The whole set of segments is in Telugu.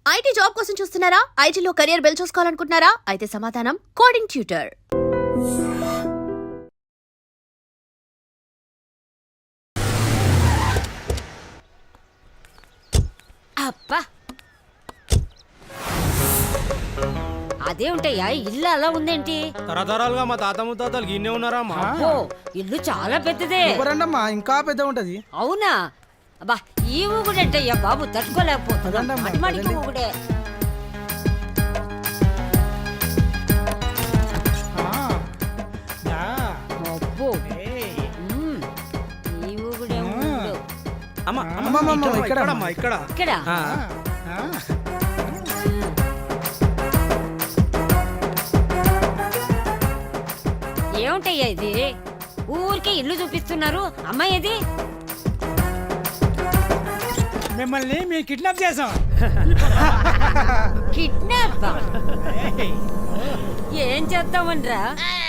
ఐటీ జాబ్ కోసం చూస్తున్నారా? ఐటీలో కెరియర్ బిల్డ్ చూసుకోవాలనుకుంటున్నారా? అయితే సమాధానం కోడింగ్ ట్యూటర్. అబ్బా అదే ఉంటాయా? ఇల్లు అలా ఉందేంటి? తరతరాలుగా మా తాత ముత్తాతలు గిన్నే ఉన్నారా? ఓ ఇల్లు చాలా పెద్దదే. ఎవరండమ్మా ఇంకా పెద్ద ఉంటది. అవునా? అబ్బా ఈ ఊగుడంటయ్యా బాబు, తట్టుకోలేకపోతున్నా. మాటిమాటికి ఊగుడే. అబ్బో ఈ ఊగుడే ఊగుడు. ఇక్కడ ఇక్కడ ఏముంటయ్యా ఇది? ఊరికే ఇల్లు చూపిస్తున్నారు. అమ్మాయి ఇది మిమ్మల్ని మేము కిడ్నాప్ చేసాం. కిడ్నాప్? ఏం చేస్తామనరా?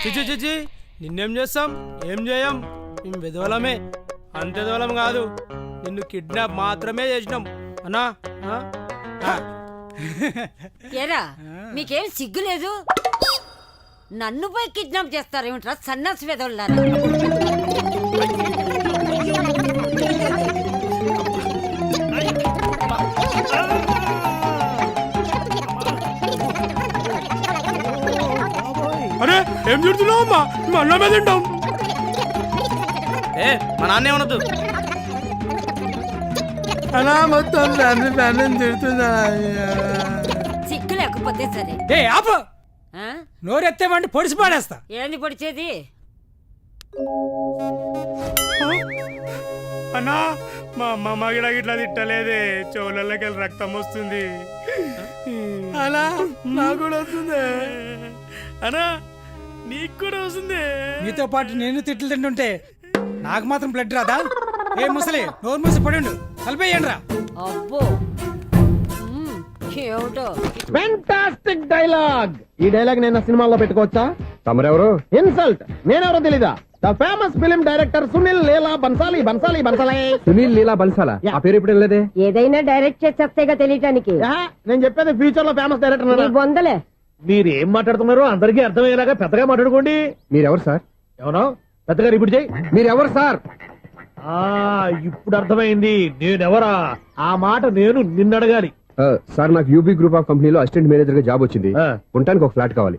చిచి చిచి, నిన్నేం చేస్తాం? ఏం చేయం, మేము విధవలమే. అంత విధవలం కాదు, నిన్ను కిడ్నాప్ మాత్రమే చేసినాం అన్నా. ఏరా మీకేం సిగ్గు లేదు? నన్ను పోయి కిడ్నాప్ చేస్తారేమిట్రా సన్నాసి వెదవులారా? అరే ఏం చూడుతున్నావు అమ్మా? మేము అన్నమే తింటాం. మా నాన్న ఏమనొద్దు. అలా మొత్తం ఫ్యాన్ తిడుతున్నా. సిగ్గు లేకపోతే సరే. ఏ ఆపు, నోరెత్తేమంటే పొడిసి పాడేస్తా. ఏంది పొడిచేది? అన్నా మా అమ్మ గిడ గిట్లా తిట్టలేదే, చెవులకి వెళ్ళి రక్తం వస్తుంది. అలా నాకు కూడా వస్తుంది. అన్నా నీకు కూడా వస్తుంది. మీతో పాటు నేను తిట్లు తింటుంటే నాకు మాత్రం బ్లడ్ రాదా? ఏ ముసలి నోరు మూసి పడిండు, కలిపేయండి రా. అబ్బో ఏమిటో ఫెంటాస్టిక్ డైలాగ్. ఈ డైలాగ్ నేను సినిమాల్లో పెట్టుకోవచ్చా? తమరెవరు? ఇన్సల్ట్. నేనెవరో తెలీదా? The famous film director Sunil Leela Bhansali. Sunil Leela బన్సాలా? ఆ పేరు ఇప్పుడు లేదే. ఏదైనా డైరెక్ట్ చేసేస్తేగా తెలియటానికి. నేను చెప్పేది ఫ్యూచర్ లో ఫేమస్ డైరెక్టర్. బొందలే. మీరు ఏం మాట్లాడుతున్నారో అందరికీ అర్థమయ్యేలాగా పెద్దగా మాట్లాడుకోండి. మీరెవరు సార్? ఎవరో పెద్దగా రిపీట్ చేయి. మీరెవరు సార్? ఇప్పుడు అర్థమైంది నేనెవరా. ఆ మాట నేను నిన్నడగాలి. సార్, నాకు యూబీ గ్రూప్ ఆఫ్ కంపెనీలో అసిస్టెంట్ మేనేజర్ గా జాబ్ వచ్చింది. ఉండటానికి ఒక ఫ్లాట్ కావాలి.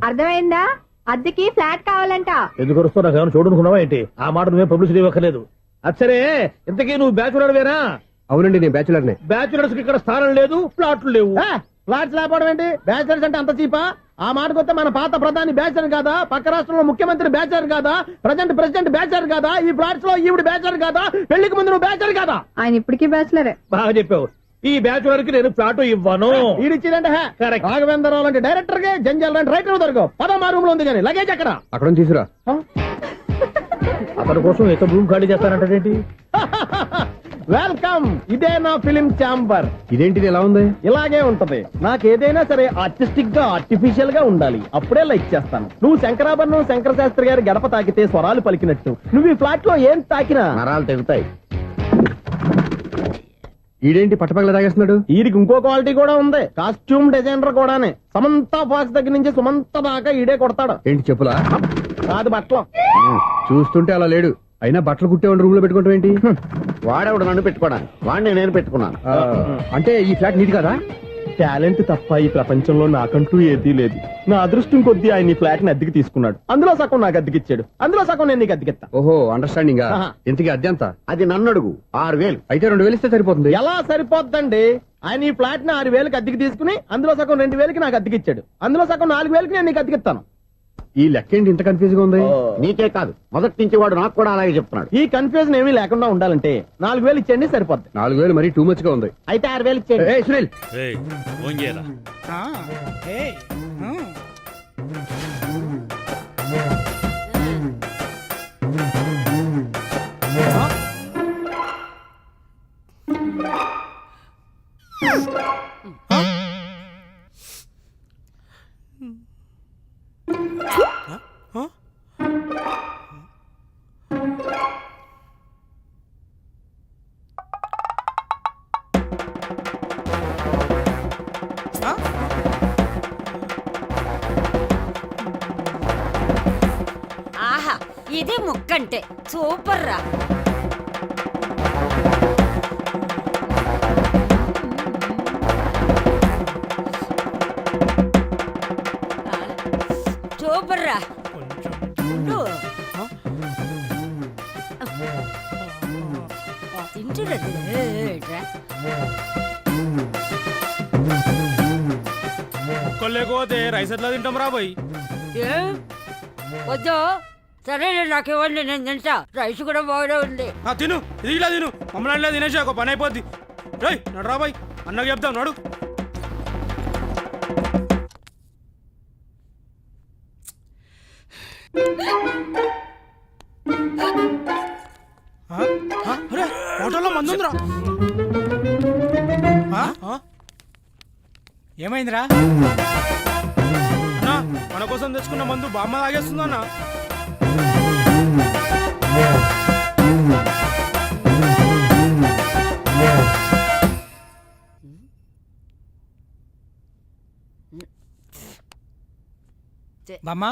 అర్థమైందా? అద్దెకి ఫ్లాట్ కావాలంట. ఎందుకు వస్తావు? నాకు ఏమైనా చూడనుకున్నావా ఏంటి? ఆ మాట నువ్వే పబ్లిసిటీ ఇవ్వక్కర్లేదు. అచ్చరే, ఇంతకీ నువ్వు బ్యాచులర్ వేరా? అవునండి, నేను బ్యాచులర్ నే. బ్యాచులర్స్ కి ఇక్కడ స్థానం లేదు, ప్లాట్లు లేవు. ఫ్లాట్స్ లేకపోవడం ఏంటి? బ్యాచులర్స్ అంటే అంత చీపా? ఆ మాటకొస్తే మన పాత ప్రధాని బ్యాచర్ కాదా? పక్క రాష్ట్రంలో ముఖ్యమంత్రి బ్యాచర్ కాదా? ప్రెసిడెంట్ బ్యాచర్ కాదా? ఈ ఫ్లాట్స్ లో ఈవిడ బ్యాచర్ కాదా? పెళ్లికి ముందు నువ్వు బ్యాచర్ కాదా? ఆయన ఇప్పటికీ బ్యాచులరే. బాగా చెప్పావు. ఈ బ్యాచులర్ కి నేను ఫ్లాట్ ఇవ్వను. ఇచ్చిందంటే రాఘవేంద్రరావు లాంటి డైరెక్టర్ కి జంజల్ లాంటి రైటర్ దొరకవు. పదమా రూమ్ లో ఉంది కానీ లగేజ్ అక్కడ. అక్కడ తీసుకురా. అతని కోసం ఎంత రూమ్ ఖాళీ చేస్తానంటే వెల్కమ్. ఇదే నా ఫిలిం ఛాంబర్. ఇదేంటిది ఎలా ఉంది? ఇలాగే ఉంటది. నాకు ఏదైనా సరే ఆర్టిస్టిక్ గా ఆర్టిఫిషియల్ గా ఉండాలి, అప్పుడే లైక్ చేస్తాను. నువ్వు శంకరాభరణం శంకర శాస్త్రి గారి గడప తాకితే స్వరాలు పలికినట్టు నువ్వు ఈ ఫ్లాట్ లో ఏం తాకినా నరాలు తెగుతాయి. ఈడేంటి పట్టపగల తాగేస్తున్నాడు? వీడికి ఇంకో క్వాలిటీ కూడా ఉంది. కాస్ట్యూమ్ డిజైనర్ కూడానే. సమంత ఫాక్స్ దగ్గర నుంచి సుమంత దాకా ఈడే కొడతాడు. ఏంటి చెప్పులా? కాదు, బట్టలు. చూస్తుంటే అలా లేడు. అయినా బట్టలు కుట్టేవాడి రూమ్ లో పెట్టుకోవడం ఏంటి? వాడేవాడు నన్ను పెట్టుకోవడానికి, వాడిని నేను పెట్టుకున్నాను. అంటే ఈ ఫ్లాట్ నీది కదా? టాలెంట్ తప్ప ఈ ప్రపంచంలో నాకంటూ ఏదీ లేదు. నా అదృష్టం కొద్దీ ఆయన ఈ ఫ్లాట్ ని అద్దెకి తీసుకున్నాడు. అందులో సగం నాకు అద్దెకిచ్చాడు, అందులో సగం నేను నీకు అద్దెకిస్తా. ఓహో, అండర్స్టాండింగ్. ఇంతకీ అద్దె ఎంత? అది నన్ను అడుగు. 6,000. అయితే 2,000 ఇస్తే సరిపోతుంది. ఎలా సరిపోద్దండి? ఆయన ఈ ఫ్లాట్ ని 6,000కి అద్దెకి తీసుకుని అందులో సగం 2,000కి నాకు అద్దెకిచ్చాడు, అందులో సగం 4,000కి నేను నీకు అద్దెకిస్తాను. ఈ లెక్క ఏంటి ఇంత కన్ఫ్యూజ్ గా ఉంది? నీకే కాదు, మొదటి నుంచి వాడు నాకు కూడా అలాగే చెప్తున్నాడు. ఈ కన్ఫ్యూజన్ ఏమీ లేకుండా ఉండాలంటే 4,000 ఇచ్చేయండి, సరిపోద్ది. 4,000 మరీ టూ మచ్ గా ఉంది. అయితే 6,000 ఇచ్చేయండి. ఏయ్ సునీల్, ఆహా ఇది ముక్కంటే సూపర్ రా. సూపర్ రా. ఉండు. తింటురా. ఒక్కరు లేకపోతే రైస్ ఎట్లా తింటాం రా పోయి. వద్దు సరేలే, నాకు ఇవ్వండి, నేను తింటా. రైస్ కూడా బాగానే ఉంది. తిను, ఇది ఇలా తిను. మమ్మల్ని తినేసి ఒక పని అయిపోద్ది. రేయ్ నడు రా బాయ్, అన్నకు చెప్తాం నడు. అరే హోటల్లో మందు ఉందిరా. ఏమైందిరా? అన్నా మన కోసం తెచ్చుకున్న మందు బామ్మ తాగేస్తుందన్నా. బామ్మా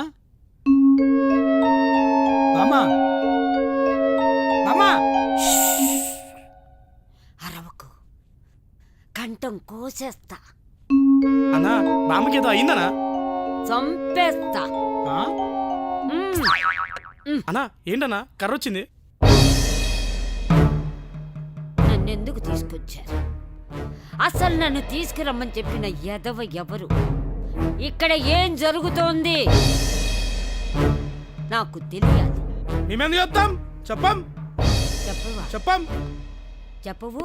బామ్మా బామ్మా, అరవకు, కంఠం కోసేస్తా, అన్నా బామ్మకి ఏదో అయిందనా? చంపేస్తా. ఆ? అన్నా ఏంటన్నా కర్ర వచ్చింది? నన్నెందుకు తీసుకొచ్చారు? అసలు నన్ను తీసుకురమ్మని చెప్పిన ఎదవ ఎవరు? ఇక్కడ ఏం జరుగుతోంది నాకు తెలియాలి. మేమెందుకు చెప్తాం? చెప్పం చెప్పవా? చెప్పం చెప్పవు.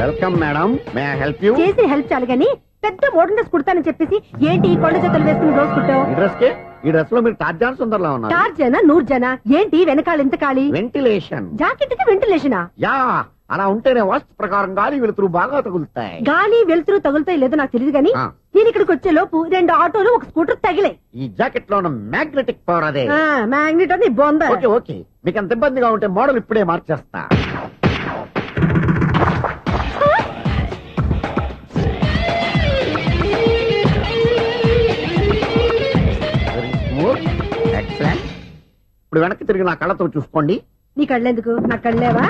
Welcome madam, may I help you? చేసి హెల్ప్ చాలు గాని పెద్ద మోడల్ డ్రెస్ కుడతానని చెప్పేసి ఏంటి ఈ కొండ జతలు వేసుకుని రోజు కుట్టావు? ఈ డ్రెస్ కి, ఈ డ్రెస్ లో మీరు టార్జాన్ సుందర్లా ఉన్నారు. టార్జనా నూర్జనా ఏంటి వెనకాల ఎంత ఖాళీ? వెంటిలేషన్. జాకెట్ కి వెంటిలేషనా? యా, అలా ఉంటేనే వాస్తు ప్రకారం గాలి వెలుతురు బాగా తగులుతాయి. గాలి వెలుతురు తగులుతాయి లేదో నాకు తెలియదు గాని నేను ఇక్కడికి వచ్చే లోపు 2 ఆటోలు ఒక స్కూటర్ తగిలే. ఈ జాకెట్ లో ఉన్న మ్యాగ్నెటిక్ పవర్ అదే. మ్యాగ్నెట్ అని బొంద. ఓకే ఓకే, మీకు అంత ఇబ్బందిగా ఉంటే మోడల్ ఇప్పుడే మార్చేస్తా. ఎక్సలెంట్. ఇప్పుడు వెనక్కి తిరిగి నా కళ్ళతో చూసుకోండి. నీ కళ్ళెందుకు? నా కళ్ళేవా?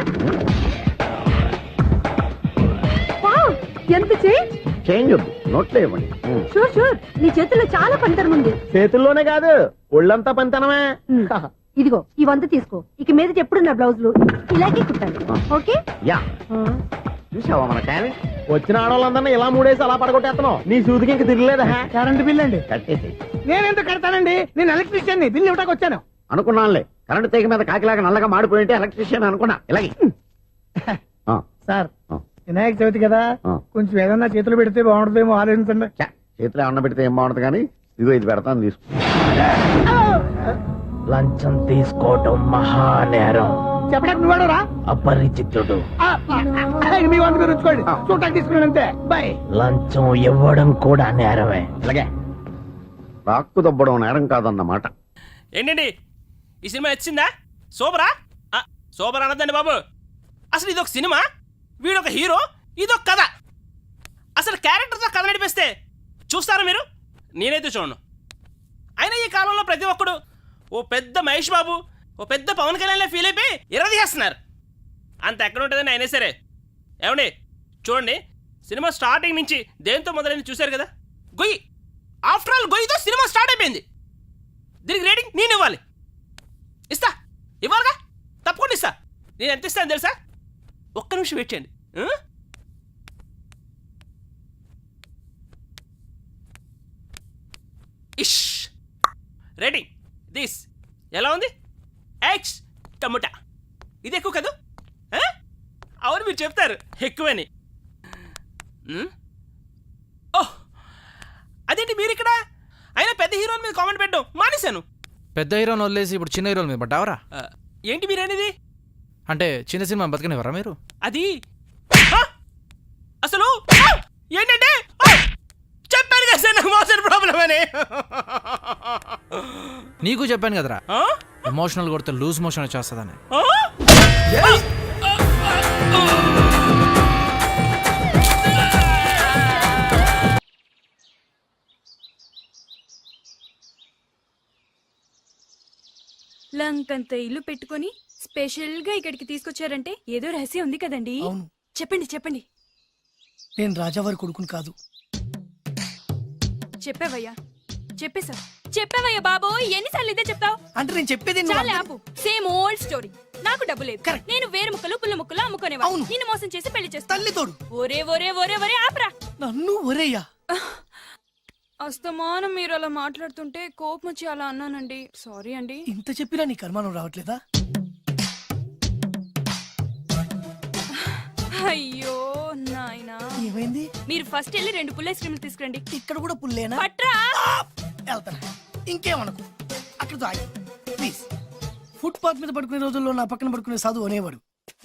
వావ్, ఎంత చేంజ్. చేంజ్ వద్దు, నోట్లో ఇవ్వండి. షూర్ షూర్, నీ చేతుల్లో చాలా పంతరం ఉంది. చేతుల్లోనే కాదు, ఒళ్ళంతా పంతనమే. ఇదిగో ఈ 100 తీసుకో. ఇక మీద ఎప్పుడు నా బ్లౌజులు ఇలాగే కుట్టాలి. ఓకే? యా, చూసావా మన టాలెంట్? వచ్చిన ఆడవాళ్ళందరినీ ఇలా మూడేసి అలా పడగొట్టేస్తున్నావు. నీ సూదికి ఇంక తిరగలేదా? కరెంట్ బిల్ అండి. కట్టేసి. నేనెందుకు కడతానండి? నేను ఎలక్ట్రీషియన్, బిల్లు ఇవ్వడానికి వచ్చాను. అనుకున్నానులే, కరెంట్ తీగ మీద కాకిలాగా నల్లగా మాడిపోయింటే ఎలక్ట్రీషియన్ అనుకున్నా. ఇలాగే సార్, వినాయక చవితి కదా, కొంచెం ఏదన్నా చేతులు పెడితే బాగుంటుందేమో ఆలోచించండి. చేతిలో అన్న పెడితే ఏం బాగుంటుంది కానీ ఇదిగో ఇది పెడతాను, తీసుకో. లంచం తీసుకోవటం మహానేరం. చెప్పడానికి నువ్వాడరా? అపరిచితుడు. మీ వంద మీరు ఉంచుకోండి, చూడటానికి తీసుకున్నాను అంతే. బాయ్. లంచం ఇవ్వడం కూడా నేరమే. ఇలాగే రాక్కు దబ్బడం నేరం కాదన్నమాట. ఏంటండి ఈ సినిమా వచ్చిందా? సూపరా? సూపర్ అనద్దండి బాబు. అసలు ఇదొక సినిమా, వీడొక హీరో, ఇదొక కథ. అసలు క్యారెక్టర్తో కథ నడిపిస్తే చూస్తారా మీరు? నేనైతే చూడను. అయినా ఈ కాలంలో ప్రతి ఒక్కడు ఓ పెద్ద మహేష్ బాబు, ఓ పెద్ద పవన్ కళ్యాణ్లో ఫీల్ అయిపోయి చేస్తున్నారు. అంత ఎక్కడ ఉంటుందని అయినా సరే. ఏమండి చూడండి, సినిమా స్టార్టింగ్ నుంచి దేంతో మొదలైంది చూశారు కదా? గొయ్యి. ఆఫ్టర్ ఆల్ గొయ్యితో సినిమా స్టార్ట్ అయిపోయింది. దీనికి రేటింగ్ నేను ఇవ్వాలి. ఇస్తా, ఇవ్వాలిగా, తప్పకుండా ఇస్తా. నేను ఎంత ఇస్తాను తెలుసా? ఒక్క నిమిషం వెయిట్ చేయండి. ఇష్ రేటింగ్ దిస్ ఎలా ఉంది? X tomato. ఇది ఎక్కువ కదా? అవును, మీరు చెప్తారు ఎక్కువని. ఓహ్, అదేంటి మీరు ఇక్కడ? అయినా పెద్ద హీరోల మీద కామెంట్ పెట్టడం మానేశాను. పెద్ద హీరోని వదిలేసి ఇప్పుడు చిన్న హీరోల మీద పడ్డావరా? ఏంటి మీరనేది? అంటే చిన్న సినిమా బతకనివ్వరా మీరు? అది అసలు ఏంటంటే చెప్పారు కదా సార్, నాకు వస్తుందని. నీకు చెప్పాను కదరా ఎమోషనల్ కొడితే లూజ్ మోషన్ వచ్చేస్తుందని. లంకంత ఇల్లు పెట్టుకొని స్పెషల్ గా ఇక్కడికి తీసుకొచ్చారంటే ఏదో రహస్యం ఉంది కదండి. అవును. చెప్పండి చెప్పండి. నేను రాజావారి కొడుకుని కాదు. చెప్పావయ్యా చెప్పేశా చెప్పావయ్యా బాబు, ఎన్నిసార్లు ఇదే చెప్తావు? అంటే నేను చెప్పేది చాలా ఆపు. Same old story. నాకు డబ్బు లేదు, నేను వేరు ముక్కలు పుల్ల ముక్కలు అమ్ముకునేవాడు. నిన్ను మోసం చేసి పెళ్లి చేస్తా. తల్లి తోడు. ఒరే ఒరే ఒరే ఒరే ఆపరా. నన్ను ఒరేయ్యా. అస్తమానం మీరు అలా మాట్లాడుతుంటే కోపం వచ్చి అలా అన్నానండి. సారీ అండి. ఇంత చెప్పినా నీ కర్మానం రావట్లేదా? అయ్యో నాయనా, ఏమైంది? మీరు ఫస్ట్ వెళ్ళి 2 పుల్ల ఐస్ క్రీమ్లు తీసుకురండి. ఇక్కడ కూడా పుల్లేనా? పట్రా. వెళ్తాను. ఇంకేమనుకో, అక్కడ ఆగి ప్లీజ్. ఫుట్పాత్ మీద పడుకునే రోజుల్లో నా పక్కన పడుకునే సాధువు అనేవాడు,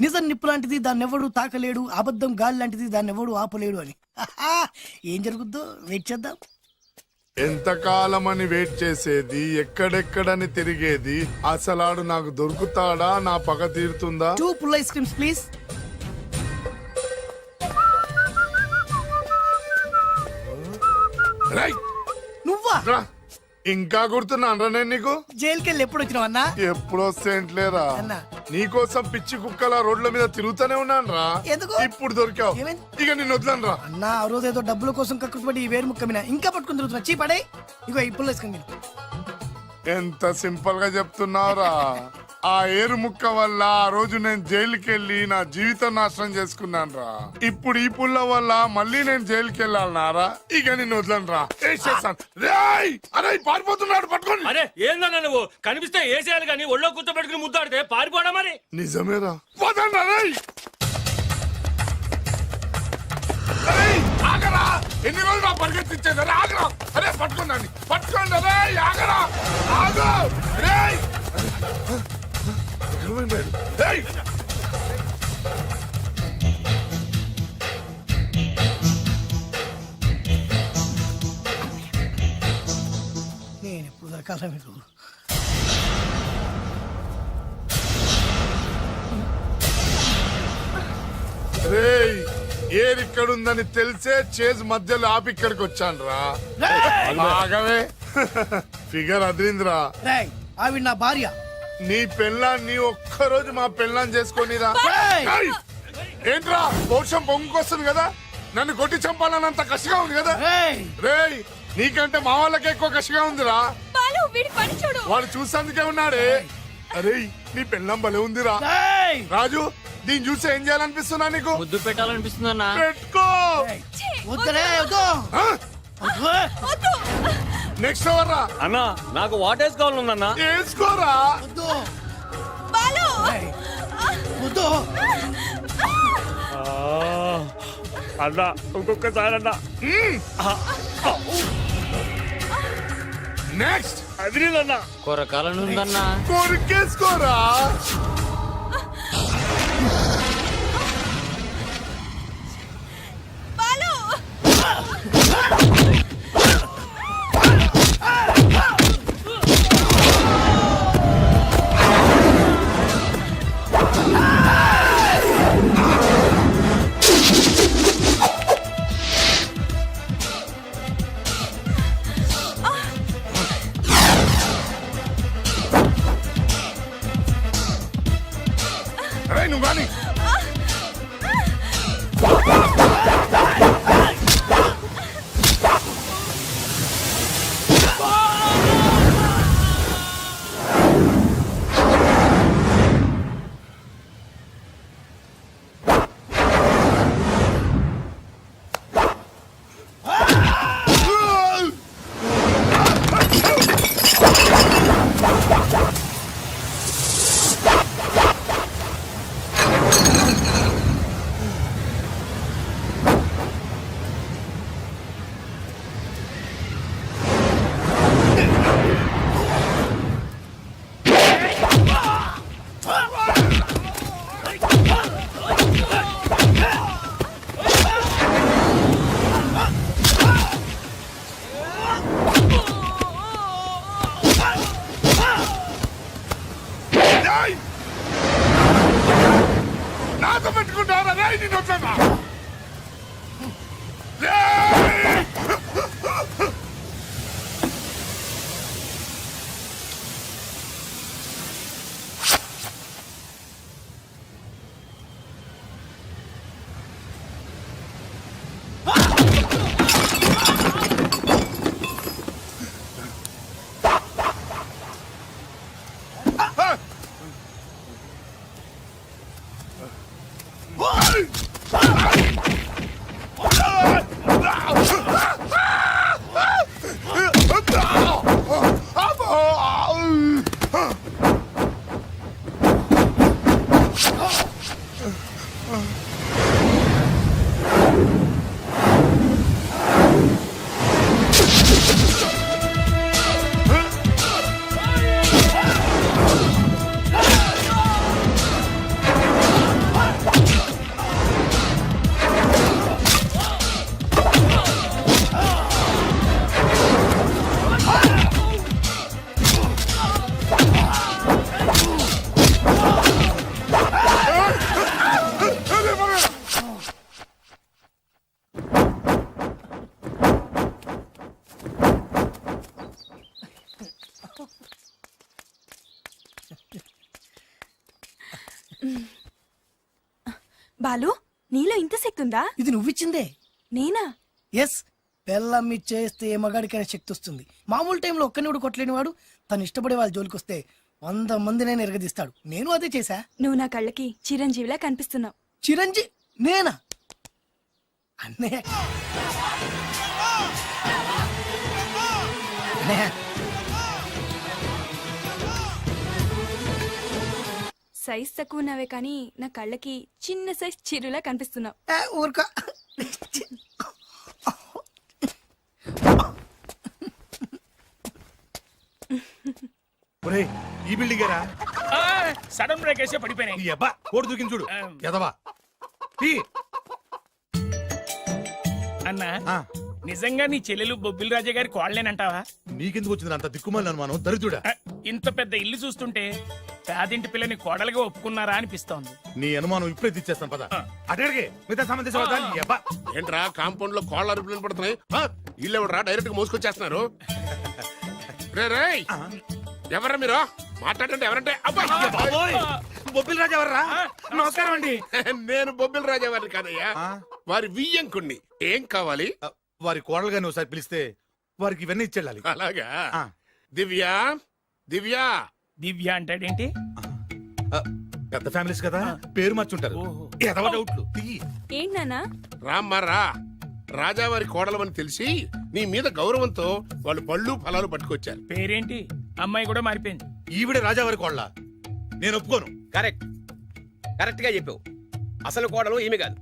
నిజం నిప్పు లాంటిది దాన్ని ఎవడు తాకలేడు, అబద్ధం గాలి లాంటిది దాన్ని ఎవడు ఆపలేడు అని. ఏం జరుగుద్దో వెయిట్ చేద్దాం. ఎంతకాలమని వెయిట్ చేసేది, ఎక్కడెక్కడని తిరిగేది, అసలాడు నాకు దొరుకుతాడా, నా పగ తీరుతుందా? 2 పుల్ల ఐస్ క్రీమ్స్ ప్లీజ్. నువ్వా? ఇంకా గుర్తున్నానరా నేను నీకు? జైలుకి వెళ్ళి ఎప్పుడు వచ్చినావు అన్నా? ఎప్పుడొస్తేంట్లేరా, అన్నా. నీకోసం పిచ్చి కుక్కల రోడ్ల మీద తిరుగుతూనే ఉన్నాను రా. ఎందుకు? ఇప్పుడు దొరికావు, ఇక నిన్ను వదలను రా. అన్నా ఆ రోజు ఏదో డబ్బుల కోసం కక్కుపడి ఈ వేరు ముక్క మీద ఇంకా పట్టుకుని తిరుగుతున్నా. చీ పడే. ఇగో ఈ పుల్ల ఐస్ క్రీమ్. ఎంత సింపుల్ గా చెప్తున్నావురా. ఆ ఏరు ముక్క వల్ల ఆ రోజు నేను జైలుకి వెళ్ళి నా జీవితం నాశనం చేసుకున్నాను రా. ఇప్పుడు ఈ పుల్ల వల్ల మళ్ళీ నేను జైలుకి వెళ్ళాలన్నారా, ఇక నిన్ను వదలను రా. అరే పారిపోతున్నాడు, పట్టుకోండి. అరే ఏందన్నా నువ్వు, కనిపిస్తే ఏ చేయాలి కానీ ఒళ్ళో కూర్చోబెట్టుకుని ముద్దాడితే పారిపోవడం మరి. నిజమేరా, వదలరా రేయ్. ఆగరా, ఎన్ని రోజులు పరిగెత్తించేది, ఆగరా. అరే పట్టుకోండి, పట్టుకోండి. అరే ఆగరా, ఆగు రేయ్. నేను ఎప్పుడు దొరకాల మీకు? రేయ్, ఏరిక్కడుందని తెలిసే చేజ్ మధ్యలో ఆపి ఇక్కడికి వచ్చాను రా. ఆగవే. ఫిగర్ అదిరిందిరా. రేయ్, ఆవిడ నా భార్య. నీ పెళ్ళాన్ని ఒక్కరోజు మా పెళ్ళాన్ని చేసుకొనిరా. ఏయ్! ఏంట్రా పౌరుషం పొంగుకొస్తుంది కదా, నన్ను కొట్టి చంపాలన్నంత కసిగా ఉంది కదా. రేయ్, నీకంటే మా వాళ్ళకే ఎక్కువ కసిగా ఉందిరా. వాడు చూసేందుకే ఉన్నాడే. అరే నీ పెళ్ళం భలే ఉందిరా. రాజు, దీన్ని చూసి ఏం చేయాలనిపిస్తున్నా నీకు? ముద్దు పెట్టాలనిపిస్తుందన్నా. పెట్టుకో. నెక్స్ట్ ఎవరు రా? అన్నా నాకు వాట్ వేసుకోవాలన్నా. వేసుకోరా. అన్నా ఇంకొకసారి అన్నా. నెక్స్ట్ అదిరిందన్నా. కొరకాలను ఉందన్నా. కొరికేసుకోరా. వస్తుందా? ఇది నువ్విచ్చిందే. నేనా? ఎస్, బెల్లం ఇచ్చేస్తే ఏ మగాడికైనా శక్తి వస్తుంది. మామూలు టైంలో ఒక్కని కూడా కొట్టలేని వాడు తను ఇష్టపడే వాళ్ళ జోలికి వస్తే 100 మందినైనా ఎరగదీస్తాడు. నేను అదే చేశా. నువ్వు నా కళ్ళకి చిరంజీవిలా కనిపిస్తున్నావు. చిరంజీవి నేనా? అన్నయ్య అన్నయ్య, సైజ్ తక్కువ ఉన్నావే కానీ నా కళ్ళకి చిన్న సైజ్ చిరులా కనిపిస్తున్నావు. ఊరుకో. ఈ బిల్డింగ్ సడన్ బ్రేక్ వేసే పడిపోయినాయి. ఈ అబ్బా కోడి దూకింది చూడు ఎదవా. అన్నా నిజంగా నీ చెల్లెలు బొబ్బిల్ రాజా గారి కోడలేనంటావా? నీకెందుకు వచ్చింది అంత దిక్కుమాలి అనుమానం? దరిద్రుడా, ఇంత పెద్ద ఇల్లు చూస్తుంటే పేదింటి పిల్లని కోడలుగా ఒప్పుకున్నారా అనిపిస్తోంది. నీ అనుమానం ఇప్పుడే తెచ్చేస్తాను పద. అటడిగే మిగతా సంబంధించిన ఏంట్రా కాంపౌండ్ లో కోళ్ళ అరుపులు పడుతున్నాయి? ఇల్లు ఎవడరా డైరెక్ట్ గా మోసుకొచ్చేస్తున్నారు? రే రేయ్, ఎవరా మీరు మాట్లాడండి? ఎవరంటే? బొబ్బిల్ రాజా ఎవర్రా? నమస్కారం అండి. నేను బొబ్బిల్ రాజా వారిని కాదయ్యా, వారి వియ్యంకుణ్ణి. ఏం కావాలి? వారి కోడలుగాని ఒకసారి పిలిస్తే వారికి ఇవన్నీ ఇచ్చేళ్ళాలి. అలాగా? దివ్య దివ్య దివ్య అంటాడేంటి? పెద్ద ఫ్యామిలీస్ కదా, పేరు మార్చుంటారు. ఎదవ డౌట్లు. ఏంటి నాన్నా? రామ్మారా, రాజావారి కోడలమని తెలిసి నీ మీద గౌరవంతో వాళ్ళు పళ్ళు ఫలాలు పట్టుకొచ్చారు. పేరేంటి? అమ్మాయి కూడా మారిపోయింది. ఈవిడే రాజావారి కోడల? నేను ఒప్పుకోను. కరెక్ట్ గా చెప్పావు. అసలు కోడలు ఈమె కాదు,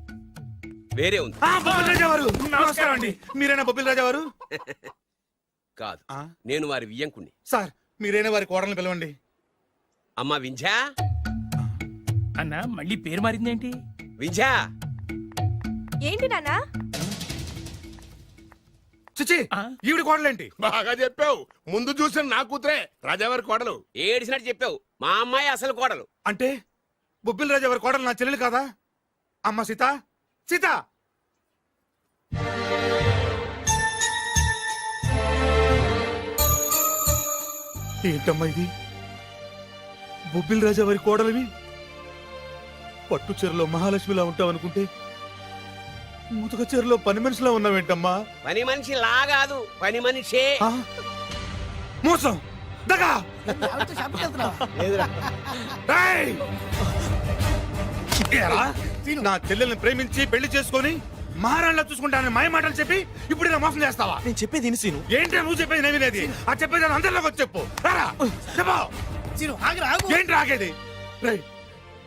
వేరే ఉంది. బొబ్బిల్ రాజా వారు నమస్కారం అండి. మీరేనా బొబ్బిల్ రాజా వారు? కాదు, నేను వారి వియ్యంకుణ్ణి. సార్ మీరైనా వారి కోడల్ని పిలవండి. అమ్మా వింజా. అన్నా మళ్ళీ పేరు మారిందేంటి? వింజా. ఏంటి నాన్నా? చిచి, ఈవిడ కోడలేంటి? బాగా చెప్పావు. ముందు చూసిన నా కూతురే రాజావారి కోడలు. ఏడిసినట్టు చెప్పావు. మా అమ్మాయి అసలు కోడలు. అంటే బొబ్బిల్ రాజా వారి కోడలు నా చెల్లెలు కాదా? అమ్మ సీత, సీత. ఏంటమ్మా ఇది? బొబ్బిల్ రాజా వారి కోడలివి పట్టు చీరలో మహాలక్ష్మిలా ఉంటావనుకుంటే ముతక చీరలో పని మనిషిలా ఉన్నావేంటమ్మా? పని మనిషి లాగాదు, పని మనిషే. మోసం, దగా. ఏయ్! ఏరా, నా చెల్లెల్ని ప్రేమించి పెళ్లి చేసుకొని మహారాణిలా చూసుకుంటానని మాయ మాటలు చెప్పి ఇప్పుడు ఇలా మోసం చేస్తావా? నేను చెప్పేది సీను. ఏంటి నువ్వు చెప్పేది? నేమి లేదు. ఆ చెప్పేది అందరిలోకి వచ్చి చెప్పు. రారా, చెప్పు. ఏంటి రాగేది? రేయ్,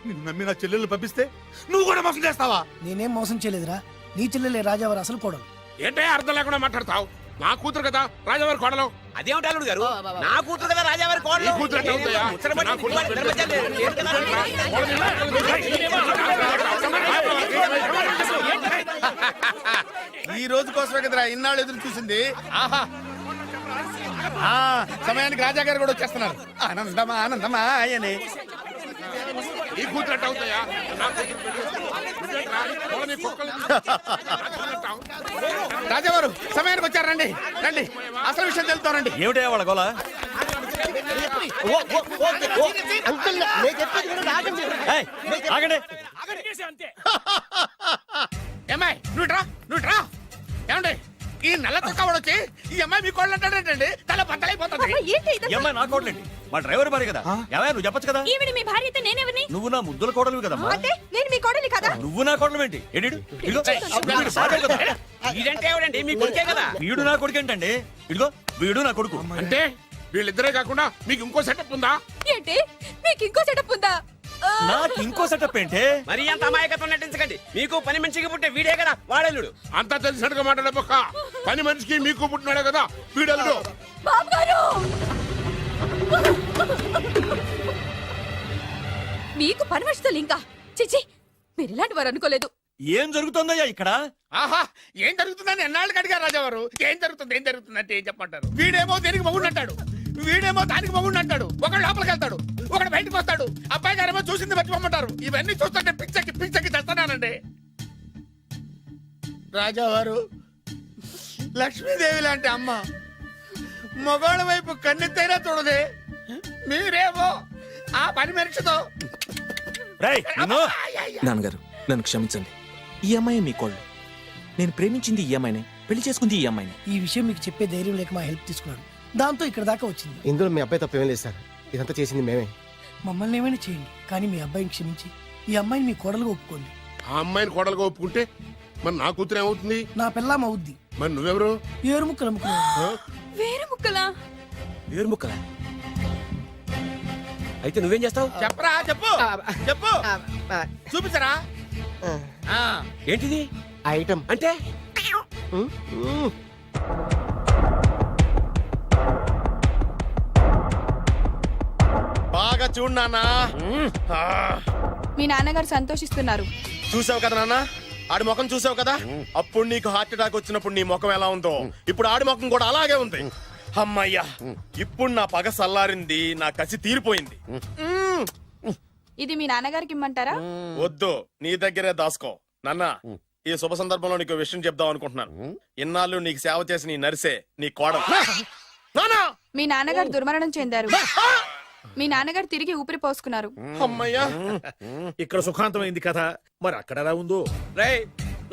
నిన్ను నమ్మి నా చెల్లెల్ని పంపిస్తే నువ్వు కూడా మోసం చేస్తావా? నేనేం మోసం చేయలేదురా. నీ చెల్లెలే రాజావారు అసలు కోడలు. ఏంటే అర్థం లేకుండా మాట్లాడతావు? నా కూతురు కదా రాజావారి కోడలు. అదేమిటి అల్లుడు గారు, నా కూతురు కదా రాజావారి కోడలు. నీ కూతురు ఎట్లా అవుతాయా? నా ఈ రోజు కోసమే కదరా ఇన్నాళ్ళు ఎదురు చూసింది. ఆహా, సమయానికి రాజా గారు కూడా వచ్చేస్తున్నారు. ఆనందమా ఆనందమా ఆయనే. ఈ కూతురు ఎట్లా అవుతాయా? నా రాజావారు సమయానికి వచ్చారు. రండి రండి, అసలు విషయం తెలుతానండి. ఏమిటా వాళ్ళ గోల? ఆగండి. ఏమ్మాయి నువ్వు రా. ఏమండి ఈ నల్ల తొక్కవాడు వచ్చి ఈ అమ్మాయి మీ కోళ్ళు అంటాడండి. తల బద్దలైపోతుంది. అమ్మాయి నా కోడలేంటి? మా డ్రైవర్ భార్య కదా. ఏమయ్య, నువ్వు చెప్పచ్చు కదా. ఈవిడ మీ భార్య అయితే నేనెవరిని? నువ్వు నా ముద్దుల కోడలు కదమ్మా. అంటే నేను మీ కోడలి కదా? నువ్వు నా కోడలు ఏంటి? ఇడిగో వీడంటే ఎవడండి? మీ కొడుకే కదా. వీడు నా కొడుకు ఏంటండి? ఇదిగో వీడు నా కొడుకు. అంటే వీళ్ళిద్దరే కాకుండా మీకు ఇంకో సెటప్ ఉందా? ఏంటి మీకు ఇంకో సెటప్ ఉందా? నాకు ఇంకో సెటప్ ఏంటి? మరి అంత అమాయకత్వం నటించకండి. మీకు పని మనిషికి పుట్టే వీడే కదా వాడల్లుడు. అంతా తెలిసినట్టుగా మాట్లాడబోక. పని మనిషికి మీకు పుట్టినాడే కదా వీడల్లుడు. మీకు పని మనిషితో లింకా? చిచి, మీరు ఇలాంటి వారు అనుకోలేదు. ఏం జరుగుతుందయ్యా ఇక్కడ? ఆహా, ఏం జరుగుతుందని ఎన్నాళ్ళకి అడిగారు రాజావారు. ఏం జరుగుతుంది అంటే ఏం చెప్పంటారు? వీడేమో దేనికి మగుడు అంటాడు, వీడేమో దానికి మగుడు అంటాడు. ఒకడు లోపలికి వెళ్తాడు, ఒకడు బయటకు వస్తాడు. అబ్బాయి గారేమో చూసింది మర్చిపోమంటారు. ఇవన్నీ చూస్తుంటే పిచ్చకి తెస్తానండి. రాజావారు లక్ష్మీదేవి లాంటి అమ్మ మగవాళ్ళ వైపు కన్నెత్తైనా చూడదే. మీరేమో ఆ పని మనిషితో. నాన్నగారు నన్ను క్షమించండి. ఈ అమ్మాయి మీ కోళ్ళు. నేను ప్రేమించింది ఈ అమ్మాయిని, పెళ్లి చేసుకుంది ఈ అమ్మాయిని. ఈ విషయం మీకు చెప్పే ధైర్యం లేక మా హెల్ప్ తీసుకున్నాడు. దాంతో ఇక్కడ దాకా వచ్చింది. ఇందులో మీ అబ్బాయి తప్పేం లేదు సార్. ఇదంతా చేసింది మేమే. మమ్మల్ని ఏమైనా చేయండి, కానీ మీ అబ్బాయిని క్షమించి ఈ అమ్మాయిని మీ కోడలుగా ఒప్పుకోండి. ఆ అమ్మాయిని కోడలుగా ఒప్పుకుంటే మరి నా కూతురు ఏమవుతుంది? నా పిల్లం అవుద్ది. మరి నువ్వెవరు? ఏరు ముక్కలు అమ్ముకున్నావు. వేరే ముక్కలా? వేరు ముక్కలా? అయితే నువ్వేం చేస్తావు? చెప్పరా, చెప్పు చెప్పు, చూపించరా. ఏంటిది ఐటమ్ అంటే? బాగా చూడు నాన్న. మీ నాన్నగారు సంతోషిస్తున్నారు. చూసావు కదా నాన్న, ఆడి ముఖం చూసావు కదా. అప్పుడు నీకు హార్ట్ అటాక్ వచ్చినప్పుడు నీ ముఖం ఎలా ఉందో ఇప్పుడు ఆడి ముఖం కూడా అలాగే ఉంది. అమ్మయ్యా, ఇప్పుడు నా పగ సల్లారింది, నా కసి తీరిపోయింది. ఇది మీ నాన్నగారికి ఇమ్మంటారా? వద్దు, నీ దగ్గరే దాసుకో. నాన్న, ఈ శుభ సందర్భంలో నీకు విషయం చెప్దాం అనుకుంటున్నాను. ఇన్నాళ్ళు నీకు సేవ చేసి నీ నరిసే నీ కోడలు. మీ నాన్నగారు దుర్మరణం చెందారు. మీ నాన్నగారు తిరిగి ఊపిరి పోసుకున్నారు. అమ్మయ్యా, ఇక్కడ సుఖాంతమైంది కథ. మరి అక్కడ ఎలా ఉందో? రేయ్,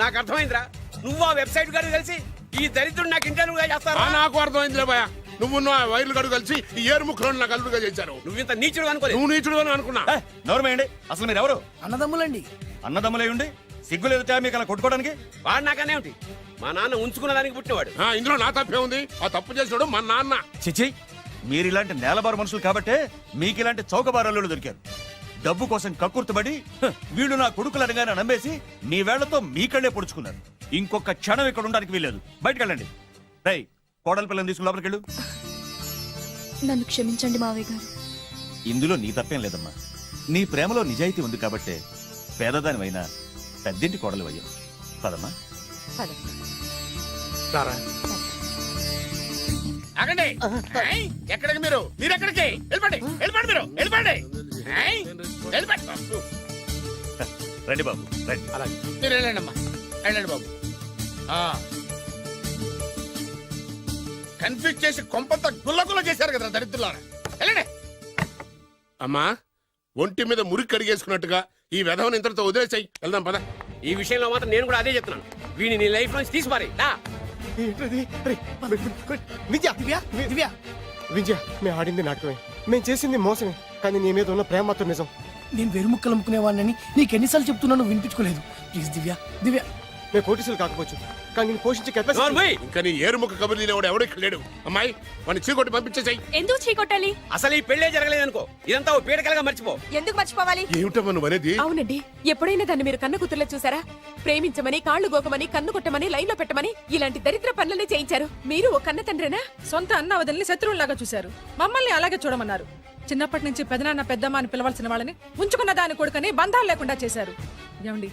నాకు అర్థమైందిరా. నువ్వు ఆ వెబ్సైట్ గారు కలిసి ఈ దరిద్రుడు నాకు ఇంటర్వ్యూగా చేస్తారా? నాకు అర్థమైందిలే భయ. నువ్వు వైర్లు గడు కలిసి ఈ ఏరు ముక్కలను నాకు అల్లుడుగా చేశారు. నువ్వింత నీచుడు అనుకోలేదు. నువ్వు నీచుడు అని అనుకున్నా. నోరమేయండి. అసలు మీరు ఎవరు? అన్నదమ్ములండి. అన్నదమ్ములే ఉండి సిగ్గులేదు మీకు అలా కొట్టుకోవడానికి? వాడు నాకనే ఉంటి. మా నాన్న ఉంచుకున్న దానికి పుట్టినవాడు. ఇందులో నా తప్పే ఉంది. ఆ తప్పు చేసాడు మా నాన్న. చిచి, మీరు ఇలాంటి నేలబారు మనుషులు కాబట్టే మీకు ఇలాంటి చౌకబారల్లు దొరికారు. డబ్బు కోసం కక్కుర్తుబడి వీళ్ళు నా కొడుకులు అనగానే నమ్మేసి మీ వేళ్లతో మీ కళ్ళే పొడుచుకున్నారు. ఇంకొక క్షణం ఇక్కడ ఉండడానికి వీల్లేదు. బయటకు వెళ్ళండి. రై, కోడల పిల్లని తీసుకుని లోపలికి వెళ్ళు. నన్ను క్షమించండి మావయ్య గారు. ఇందులో నీ తప్పేం లేదమ్మా. నీ ప్రేమలో నిజాయితీ ఉంది కాబట్టే పేదదానివైనా పెద్దింటి కోడలు అయ్యావు. పదమ్మా. ఆగండి. ఎక్కడికి మీరు? మీరెక్కడికి? వెళ్ళిపోండి, వెళ్ళిపోండి, మీరు వెళ్ళిపోండి. రండి బాబు, రండి. మీరు వెళ్ళండి అమ్మా, వెళ్ళండి బాబు. కన్ఫ్యూజ్ చేసి కొంపంతా గుల్లగుల్ల చేశారు కదా దరిద్రులారా. వెళ్ళండి. అమ్మా, ఒంటి మీద మురికి కడిగేసుకున్నట్టుగా ఈ వెధవని ఇంతటితో వదిలేసాయి. వెళ్దాం పద. ఈ విషయంలో మాత్రం నేను కూడా అదే చెప్తున్నాను. వీడిని నీ లైఫ్ నుంచి తీసి పారేయ్. విజయ, మేము ఆడింది నాటకమే, మేము చేసింది మోసమే, కానీ నీ మీద ఉన్న ప్రేమ మాత్రం నిజం. నేను వేరు ముక్కలు అమ్ముకునేవాడిని నీకు ఎన్నిసార్లు చెప్తున్నాను, వినిపించుకోలేదు. ప్లీజ్ దివ్య, దివ్య. మేము కోటీసులు కాకపోవచ్చు, కానీ నేను పోషించే కెపాసిటీ. ఇంకా నీ ఏరుముక్క కబుర్లు ఎవడు ఇక్కడ లేడు. అమ్మాయి, వాడిని చీకొట్టి పంపించేసాయి. ఎందుకు చీకొట్టాలి? అసలు ఈ పెళ్లే జరగలేదు అనుకో, ఇదంతా ఓ పీడకలుగా మర్చిపో. ఎందుకు మర్చిపోవాలి? ఏమిటమ్మా నువ్వు అనేది? అవునండి, ఎప్పుడైనా దాన్ని మీరు కన్న కూతుర్లో చూసారా? ప్రేమించమని, కాళ్ళు గోకమని, కన్ను కొట్టమని, లైన్ లో పెట్టమని ఇలాంటి దరిద్ర పనులనే చేయించారు. మీరు ఓ కన్న తండ్రేనా? సొంత అన్న వదిలిని శత్రువులాగా చూశారు. మమ్మల్ని అలాగే చూడమన్నారు. చిన్నప్పటి నుంచి పెదనాన్న పెద్దమ్మ అని పిలవాల్సిన వాళ్ళని ఉంచుకున్న దాని కొడుకని బంధాలు లేకుండా చేశారు. ఏమండి,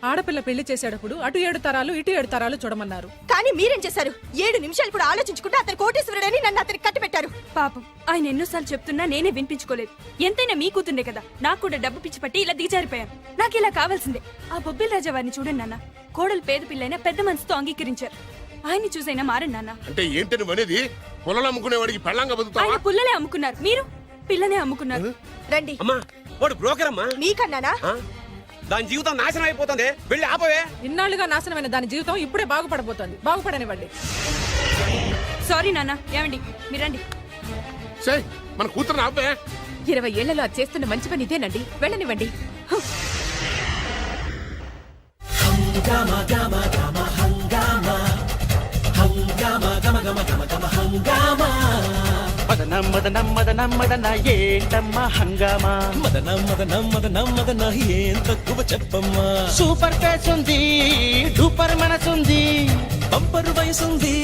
ఆడపిల్ల పెళ్లి చేసేటప్పుడు అటు 7 తరాలు ఇటు 7 తరాలు చూడమన్నారు. కానీ మీరేం చేశారు? 7 నిమిషాలు కూడా ఆలోచించుకుంటే అతను కోటేశ్వరుడని నన్ను అతనికి కట్టిపెట్టారు. పాపం, ఆయన ఎన్నోసార్లు చెప్తున్నా నేనే వినిపించుకోలేదు. ఎంతైనా మీ కూతుండే కదా. నాకు కూడా డబ్బు పిచ్చి పట్టి ఇలా దిగజారిపోయాను. నాకు ఇలా కావాల్సిందే. ఆ బొబ్బిల్ రాజా వారిని చూడండి నాన్న. కోడలు పేద పిల్లైనా పెద్ద మనసుతో అంగీకరించారు. ఆయన్ని చూసైనా మారండి నాన్న. అంటే ఏంటి నువ్వు అనేది? పొలాలు అమ్ముకునేవాడికి పెళ్ళంగా బతుకుతావా? ఆయన పుల్లలే అమ్ముకున్నారు, మీరు పిల్లనే అమ్ముకున్నారు. రండి. అమ్మా, వాడు బ్రోకర్ అమ్మా. మీకన్నానా? దాని జీవితం నాశనం అయిపోతుంది. వెళ్ళి ఆపవే. ఇన్నాళ్లుగా నాశనమైన దాని జీవితం ఇప్పుడే బాగుపడబోతోంది. బాగుపడనివ్వండి. సారీ నాన్న. ఏమండి, మీరండి. మన కూతురు ఆపే. 20 ఏళ్లలో అది చేస్తున్న మంచి పని ఇదేనండి. వెళ్ళనివ్వండి. మదనం మదనం మదనం మదన ఏంటమ్మా హంగామా? మదనం మదనం మదనం మదన ఏం తక్కువ చెప్పమ్మా. సూపర్ ఫేస్ ఉంది, డూపర్ మనసుంది, బంపరు వయసుంది,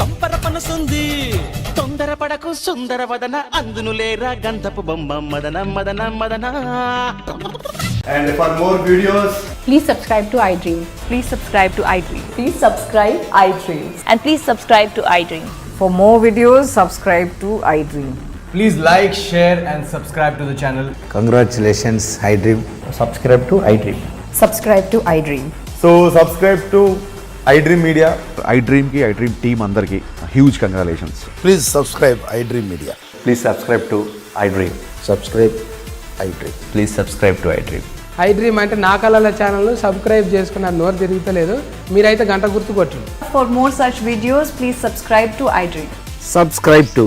పంపర పనసుంది. తొందరపడకు సుందర వదన, అందును లేరా గంధపు బొమ్మ. మదనం మదనం మదన. And for more videos, Please subscribe to iDream. Please subscribe to iDream. Please subscribe iDream. And please subscribe to iDream. For more videos, subscribe to iDream. Please like, share and subscribe to the channel. congratulations, iDream. Subscribe to iDream. Subscribe to iDream. So subscribe to iDream Media. iDream ki iDream team andarki huge congratulations. Please subscribe iDream Media. Please subscribe to iDream. Subscribe iDream. Please subscribe to iDream. I dream అంటే నా కళల ఛానల్ను సబ్స్క్రైబ్ చేసుకున్నారు, నోరు తిరుగుతలేదు. మీరైతే గంట గుర్తు కొట్టండి. For more such videos please subscribe to I dream. Subscribe to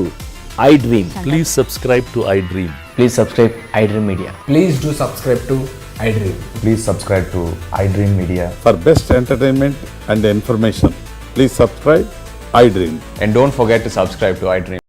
I dream. Please subscribe to I dream. Please subscribe I dream media. Please do subscribe to I dream. Please subscribe to I dream media. For best entertainment and information please subscribe I dream. And don't forget to subscribe to iDream.